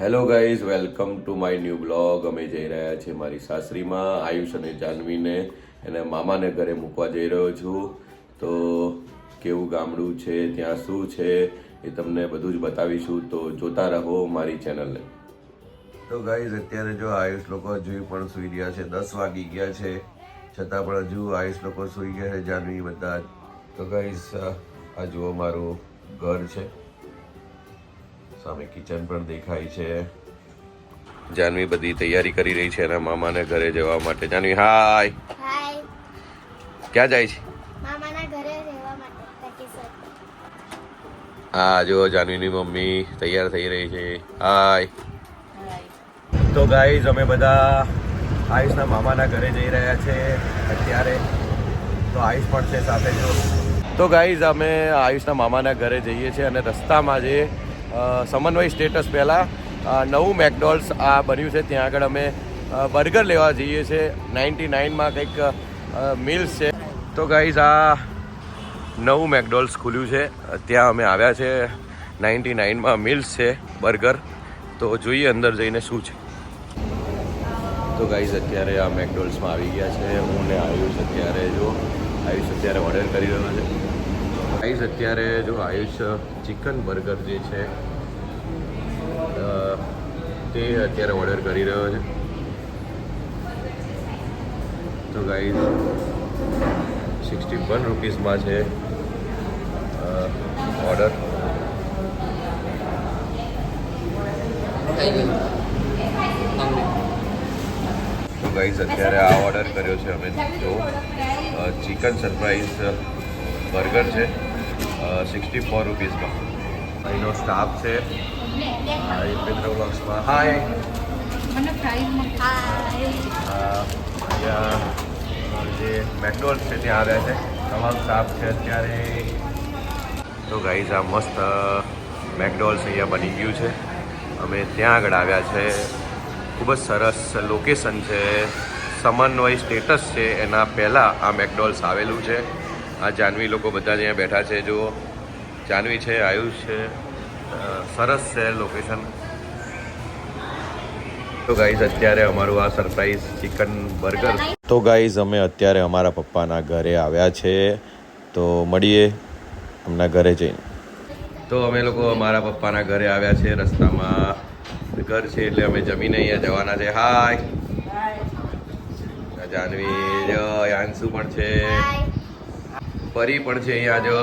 Hello guys, welcome to my new blog. અમે જઈ રહ્યા છીએ મારી સાસરીમાં. આયુષ અને જાનવીને એને મામાને ઘરે મૂકવા જઈ રહ્યો છું. તો કેવું ગામડું છે, ત્યાં શું છે એ તમને બધું જ બતાવીશું. તો જોતા રહો મારી ચેનલને. તો ગાઈઝ, અત્યારે જો આયુષ લોકો હજુ પણ સૂઈ રહ્યા છે. 10 વાગી ગયા છે, છતાં પણ હજુ આયુષ લોકો સૂઈ ગયા છે, જાનવી બધા. તો ગાઈઝ, આ જુઓ મારું ઘર છે, સામે કિચન પણ દેખાય છે. જાનવી બધી તૈયારી કરી રહી છે એના મામાને ઘરે જવા માટે. જાનવી હાય. હાય. ક્યાં જાય છે? મામાના ઘરે રહેવા માટે વેકેશન. હા, જો જાનવીની મમ્મી તૈયાર થઈ રહી છે. હાય. તો ગાઈઝ, અમે બધા આયુષના મામાના ઘરે જઈ રહ્યા છે અત્યારે. તો આયુષ પણ છે સાથે. જો તો ગાઈઝ, અમે આયુષના મામાના ઘરે જઈએ છીએ અને રસ્તામાં જે સમન્વય સ્ટેટસ પહેલાં નવું મેકડોનલ્ડ્સ આ બન્યું છે, ત્યાં આગળ અમે બર્ગર લેવા જઈએ છીએ. 99માં કંઈક મિલ્સ છે. તો ગાઈઝ, આ નવું મેકડોનલ્ડ્સ ખુલ્યું છે, ત્યાં અમે આવ્યા છે. 99માં મિલ્સ છે બર્ગર. તો જોઈએ અંદર જઈને શું છે. તો ગાઈઝ, અત્યારે આ મેકડોનલ્ડ્સમાં આવી ગયા છે. હું ને આયુષ અત્યારે ઓર્ડર કરી રહ્યો છે. ગાઈઝ, અત્યારે જો આયુષ ચિકન બર્ગર જે છે તે અત્યારે ઓર્ડર કરી રહ્યો છે. તો ગાઈઝ, 61 રૂપીસમાં છે ઓર્ડર. તો ગાઈઝ, અત્યારે આ ઓર્ડર કર્યો છે અમે. જો ચિકન સરપ્રાઈઝ બર્ગર છે 64 રૂપીસમાં. અહીંનો સ્ટાફ છે હિતેન્દ્ર બ્લોગ્સમાં. હાય. અહીંયા જે મેકડોનલ્ડ્સ છે ત્યાં આવ્યા છે, તમામ સ્ટાફ છે અત્યારે. તો ગાઈઝ, આ મસ્ત મેકડોનલ્ડ્સ અહીંયા બની ગયું છે. અમે ત્યાં આગળ આવ્યા છે. ખૂબ જ સરસ લોકેશન છે. સમન્વય સ્ટેટસ છે એના પહેલાં આ મેકડોનલ્ડ્સ આવેલું છે. આ જાનવી લોકો બધા અહીંયા બેઠા છે. જો જાનવી છે, આયુષ છે. સરસ છે લોકેશન. તો ગાઈઝ, અત્યારે અમારું આ સરપ્રાઈઝ ચિકન બર્ગર. તો ગાઈઝ, અમે અત્યારે અમારા પપ્પાના ઘરે આવ્યા છે. તો મળીએ એમના ઘરે જઈને. તો અમે લોકો અમારા પપ્પાના ઘરે આવ્યા છે. રસ્તામાં ઘર છે એટલે અમે જમીને અહીંયા જવાના છે. હાય. જાનવી, જો યાંશુ પણ છે, પરી પણ છે અહીંયા. જો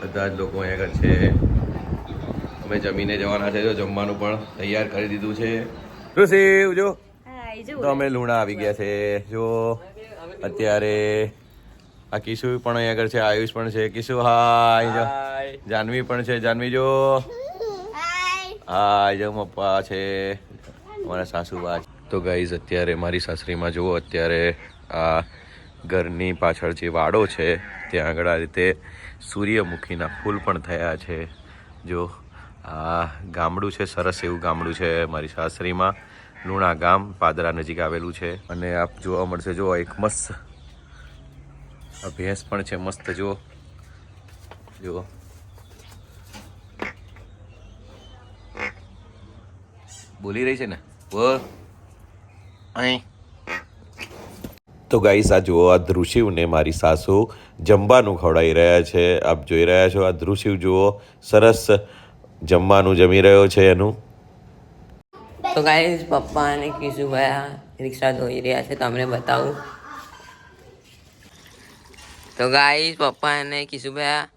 બધા જ લોકો અહીંયા આગળ છે. અમે જમીને જવાના છે. જો જમવાનું પણ તૈયાર કરી દીધું છે. ઋષિવ, જો તો અમે લુણા આવી ગયા છે. જો અત્યારે આ કિશુ પણ અહીંયા આગળ છે, આયુષ પણ છે. કિશુ હાય. જો જાનવી પણ છે. જાનવી જો હાય. જો પપ્પા છે, અમારા સાસુબા. તો ગાઈઝ, અત્યારે મારી સાસરીમાં જુઓ, અત્યારે આ ઘરની પાછળ જે વાડો છે ત્યાં આગળ આ રીતે સૂર્યમુખીના ફૂલ પણ થયા છે. જો આ ગામડું છે, સરસ એવું ગામડું છે મારી સાસરીમાં. લુણા ગામ પાદરા નજીક આવેલું છે. અને આપ જોવા મળશે, જો એક મસ્ત આ ભેંસ પણ છે મસ્ત. જો બોલી રહી છે ને. તો ગાઈસ, આ જુઓ, આ ધ્રુશિવને મારી સાસુ જમવાનું ખવડાવી રહ્યા છે. આપ જોઈ રહ્યા છો, આ ધ્રુશિવ જુઓ સરસ જમવાનું જમી રહ્યો છે એનું. તો ગાઈસ, પપ્પા અને કિશુભાઈ રિક્ષા ધોઈ રહ્યા છે, તમને બતાવું. તો ગાઈસ, પપ્પા અને કિશુભાઈ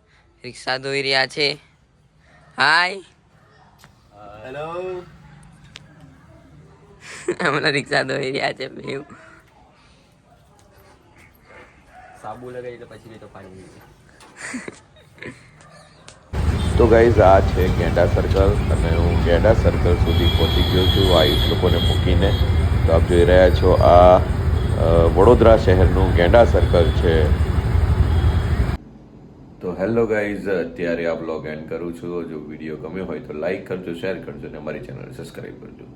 રિક્ષા ધોઈ રહ્યા છે. હાય. હેલો. હમણાં રિક્ષા ધોઈ રહ્યા છે. બેવ સાબુ લગાવી તો પછી તો પાણી. તો ગાઈઝ, આ છે ગેંડા સર્કલ અને હું ગેંડા સર્કલ સુધી પહોંચી ગયો છું આયુષ લોકોને મૂકીને. તો આપ જોઈ રહ્યા છો, આ વડોદરા શહેરનું ગેંડા સર્કલ છે. તો હેલો ગાઈઝ, અત્યારે આ બ્લોગ એન્ડ કરું છું. જો વિડીયો ગમ્યો હોય તો લાઈક કરજો, શેર કરજો અને અમારી ચેનલ સબસ્ક્રાઈબ કરજો.